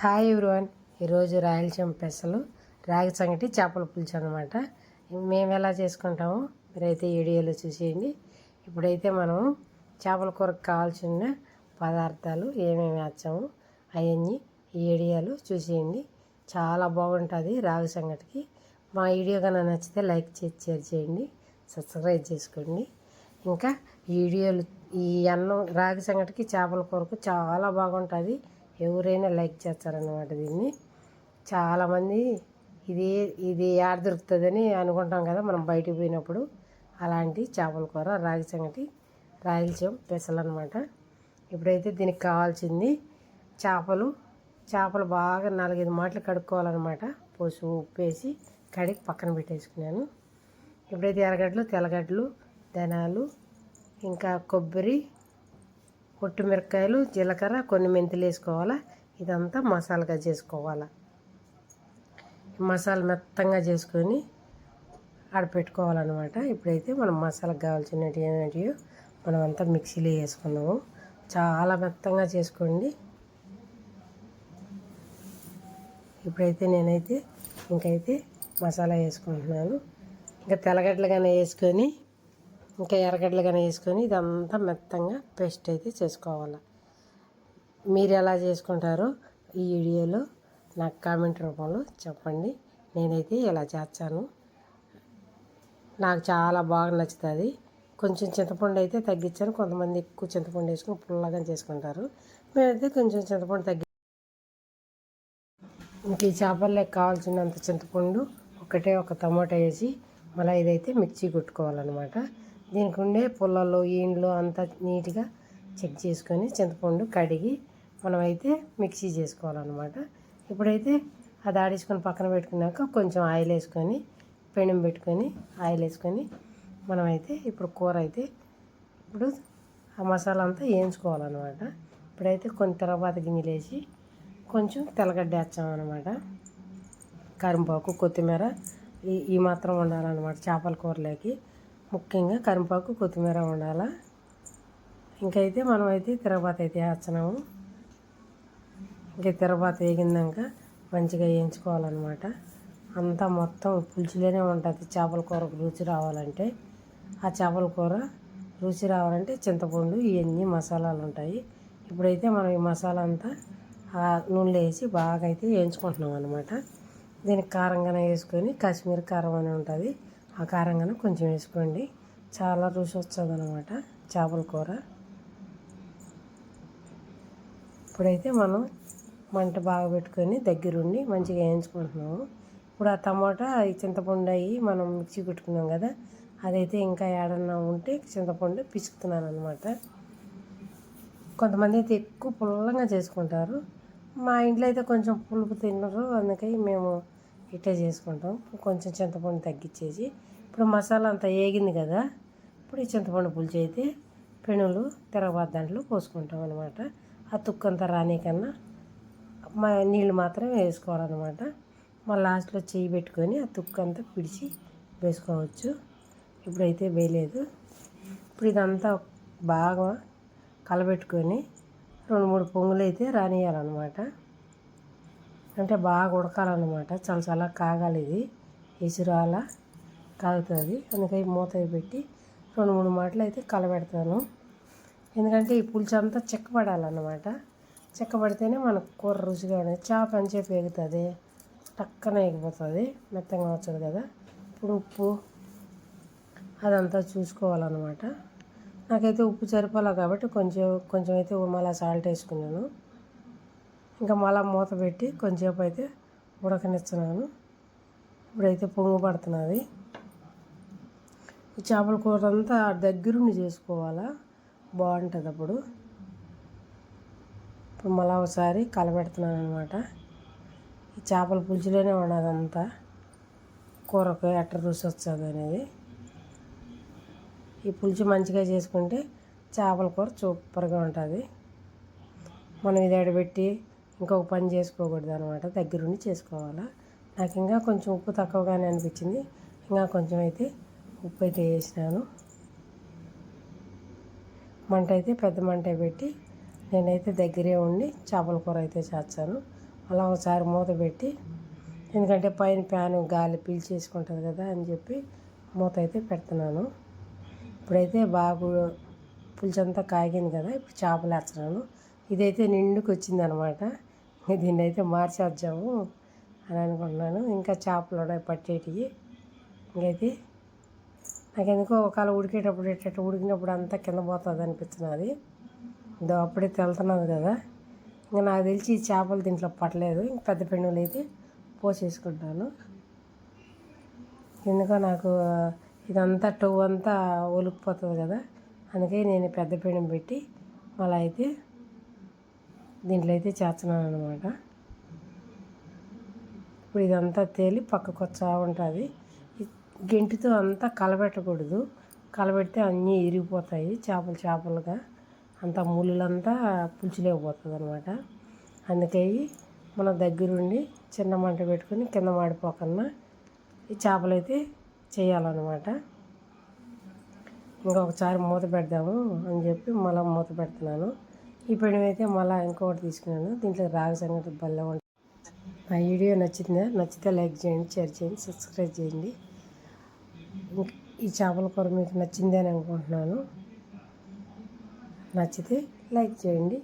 Hi everyone. ఈరోజు రాయలసీమ పెసలు రాగి సంగటి చేపల పులుసు అనమాట. మేము ఎలా చేసుకుంటామో మీరైతే ఈ వీడియోలో చూసేయండి. ఇప్పుడైతే మనం చేపల కూరకు కావాల్సిన పదార్థాలు ఏమేమి వేస్తాము అవన్నీ ఈ వీడియోలో చూసేయండి. చాలా బాగుంటుంది రాగి సంగటికి. మా వీడియో కన్నా నచ్చితే లైక్ చేసి షేర్ చేయండి, సబ్స్క్రైబ్ చేసుకోండి. ఇంకా ఈ వీడియోలు ఈ అన్నం రాగి సంగటికి చేపల కూరకు చాలా బాగుంటుంది. ఎవరైనా లైక్ చేస్తారన్నమాట. దీన్ని చాలామంది ఇది ఇది యాడ దొరుకుతుందని అనుకుంటాం కదా మనం బయటికి పోయినప్పుడు. అలాంటి చేపల కూర రాగి సంగటి రాయలసీమ స్పెషల్ అనమాట. ఇప్పుడైతే దీనికి కావాల్సింది చేపలు బాగా 4-5 మాటలు కడుక్కోవాలన్నమాట. పసుపు ఉప్పు వేసి కడిగి పక్కన పెట్టేసుకున్నాను. ఇప్పుడైతే ఎర్రగడ్డలు తెల్లగడ్డలు ధనాలు ఇంకా కొబ్బరి మిరపకాయలు జీలకర్ర కొన్ని మెంతులు వేసుకోవాలా. ఇదంతా మసాలాగా చేసుకోవాలా. మసాలా మెత్తంగా చేసుకొని ఆడపెట్టుకోవాలన్నమాట. ఇప్పుడైతే మనం మసాలాకు కావాల్సినవి ఏమిటియో మనం అంతా మిక్సీలో వేసుకున్నాము. చాలా మెత్తంగా చేసుకోండి. ఇప్పుడైతే నేనైతే ఇంకైతే మసాలా వేసుకుంటున్నాను. ఇంకా తెల్లగడ్డలు కానీ వేసుకొని ఇంకా ఎర్రగడ్డలు కానీ వేసుకొని ఇదంతా మెత్తంగా పేస్ట్ అయితే చేసుకోవాలి. మీరు ఎలా చేసుకుంటారో ఈ వీడియోలో నాకు కామెంట్ రూపంలో చెప్పండి. నేనైతే ఇలా చేస్తాను. నాకు చాలా బాగా నచ్చుతుంది. కొంచెం చింతపండు అయితే తగ్గించాను. కొంతమంది ఎక్కువ చింతపండు వేసుకొని పుల్లగా చేసుకుంటారు. మేమైతే కొంచెం చింతపండు ఇంక ఈ చేపల్లోకి కావాల్సినంత చింతపండు ఒక టమాటా వేసి మళ్ళీ ఇదైతే మిక్సీ కొట్టుకోవాలన్నమాట. దీనికి ఉండే పుల్లలు ఈండ్లు అంతా నీట్గా చెక్ చేసుకొని చింతపండు కడిగి మనమైతే మిక్సీ చేసుకోవాలన్నమాట. ఇప్పుడైతే అది ఆడించుకొని పక్కన పెట్టుకున్నాక కొంచెం ఆయిల్ వేసుకొని పెనం పెట్టుకొని ఆయిల్ వేసుకొని మనమైతే ఇప్పుడు కూర అయితే ఇప్పుడు ఆ మసాలా అంతా వేయించుకోవాలన్నమాట. ఇప్పుడైతే కొన్ని తర్వాత గింజలు వేసి కొంచెం తెల్లగడ్డ వేస్తామన్నమాట. కరింపాకు కొత్తిమీర ఈ మాత్రం ఉండాలన్నమాట. చేపల కూరలోకి ముఖ్యంగా కరింపాకు కొత్తిమీర ఉండాలా. ఇంకైతే మనమైతే తిరగబాత అయితే వేస్తున్నాము. ఇంకా తిరగబాత వేగినాక మంచిగా వేయించుకోవాలన్నమాట. అంతా మొత్తం పులుసులోనే ఉంటుంది. చేపల కూరకు రుచి రావాలంటే ఆ చేపల కూర రుచి రావాలంటే చింతపండు ఇవన్నీ మసాలాలు ఉంటాయి. ఇప్పుడైతే మనం ఈ మసాలా అంతా ఆ నూనెలో వేసి బాగా అయితే వేయించుకుంటున్నాం అనమాట. దీనికి కారంగానే వేసుకొని కాశ్మీర్ కారం అని ఉంటుంది. ఆ కారంగానే కొంచెం వేసుకోండి. చాలా రుచి వస్తుంది అనమాట చేపల కూర. ఇప్పుడైతే మనం మంట బాగా పెట్టుకొని దగ్గరుండి మంచిగా వేయించుకుంటున్నాము. ఇప్పుడు ఆ టమాటా ఈ చింతపండు అవి మనం మిక్సీ పెట్టుకున్నాం కదా, అదైతే ఇంకా ఏడన్నా ఉంటే చింతపండు పిసుకుతున్నాను అనమాట. కొంతమంది అయితే ఎక్కువ పుల్లంగా చేసుకుంటారు. మా ఇంట్లో అయితే కొంచెం పులుపు తినరు, అందుకని మేము ఇట్టే చేసుకుంటాం. కొంచెం చింతపండు తగ్గించేసి ఇప్పుడు మసాలా అంతా వేగింది కదా, ఇప్పుడు ఈ చింతపండు పులుసు అయితే పెనులు తిరగబాత దాంట్లో పోసుకుంటాం అనమాట. ఆ తుక్కంతా రానికన్నా నీళ్ళు మాత్రం వేసుకోవాలన్నమాట. మళ్ళీ లాస్ట్లో చేయి పెట్టుకొని ఆ తుక్కంతా పిడిచి వేసుకోవచ్చు. ఇప్పుడైతే వేయలేదు. ఇప్పుడు ఇదంతా బాగా కలబెట్టుకొని 2-3 పొంగులు అయితే రానియాలన్నమాట. అంటే బాగా ఉడకాలన్నమాట. చాలా కాగాలి. ఇది ఎసురాల కాగుతుంది. అందుకని మూత పెట్టి 2-3 మాటలు అయితే కలబెడతాను. ఎందుకంటే ఈ పులుసు అంతా చెక్కబడాలన్నమాట. చెక్కబడితేనే మనకు కూర రుచిగా ఉండదు. చేప అంచేపు ఎగుతుంది, టక్కన ఎగిపోతుంది, మెత్తగా వచ్చదు కదా. ఇప్పుడు ఉప్పు అదంతా చూసుకోవాలన్నమాట. నాకైతే ఉప్పు సరిపోలే కాబట్టి కొంచెం అయితే మళ్ళీ సాల్ట్ వేసుకున్నాను. ఇంకా మళ్ళీ మూత పెట్టి కొంచెంసేపు అయితే ఉడకనిస్తున్నాను. ఇప్పుడైతే పొంగు పడుతున్నది. ఈ చేపల కూర అంతా దగ్గరుండి చేసుకోవాలా, బాగుంటుంది అప్పుడు. ఇప్పుడు మళ్ళీ ఒకసారి కలబెడుతున్నాను అనమాట. ఈ చేపల పులుసులోనే ఉన్నదంతా కూరకు ఎట్ట రుచి వస్తుంది అనేది. ఈ పులుసు మంచిగా చేసుకుంటే చేపల కూర సూపర్గా ఉంటుంది. మనం ఇది ఎడబెట్టి ఇంకొక పని చేసుకోకూడదు అనమాట. దగ్గరుండి చేసుకోవాలా. నాకు ఇంకా కొంచెం ఉప్పు తక్కువగానే అనిపించింది. ఇంకా కొంచెం అయితే ఉప్పు అయితే వేసినాను. మంట అయితే పెద్ద మంట పెట్టి నేనైతే దగ్గరే ఉండి చేపల కూర అయితే చేస్తాను. అలా ఒకసారి మూత పెట్టి, ఎందుకంటే పైన ప్యాన్ గాలి పీల్చేసుకుంటుంది కదా అని చెప్పి మూత అయితే పెడుతున్నాను. ఇప్పుడైతే బాగా పులుసు అంతా కాగింది కదా, ఇప్పుడు చేపలు వేస్తున్నాను. ఇదైతే నిండుకు వచ్చిందనమాట. దీన్ని అయితే మార్చేద్దాము అని అనుకుంటున్నాను. ఇంకా చేపలు ఉన్నాయి పట్టేటివి. ఇంకైతే నాకు ఎందుకో ఒకవేళ ఉడికేటప్పుడు ఎట్ట ఉడికినప్పుడు అంతా కింద పోతుంది అనిపిస్తున్నది. ఇదో అప్పుడే తెలుతున్నది కదా. ఇంకా నాకు తెలిసి ఈ చేపలు దీంట్లో పట్టలేదు. ఇంక పెద్ద పెన్నులు అయితే పోసేసుకుంటాను. ఎందుకో నాకు ఇదంతా టవ్ అంతా ఒలికిపోతుంది కదా, అందుకే నేను పెద్ద పెనం పెట్టి మళ్ళీ అయితే దీంట్లో అయితే చేస్తున్నాను అనమాట. ఇప్పుడు ఇదంతా తేలి పక్కకు వచ్చా ఉంటుంది. గెంటితో అంతా కలబెట్టకూడదు, కలబెడితే అన్నీ ఇరిగిపోతాయి చేపలుగా, అంతా ముళ్ళంతా పులుచులేకపోతుంది అనమాట. అందుకే మన దగ్గరుండి చిన్న మంట పెట్టుకొని కింద మాడిపోకుండా ఈ చేపలు అయితే చేయాలన్నమాట. ఇంకొకసారి మూత పెడదాము అని చెప్పి మళ్ళీ మూత పెడుతున్నాను. ఈ పెనం అయితే మళ్ళీ ఇంకొకటి తీసుకున్నాను. దీంట్లో రాగి సంగటి భలే ఉంటుంది. నా వీడియో నచ్చితే లైక్ చేయండి, షేర్ చేయండి, సబ్స్క్రైబ్ చేయండి. ఈ చేపల కూర మీకు నచ్చింది అని అనుకుంటున్నాను. నచ్చితే లైక్ చేయండి.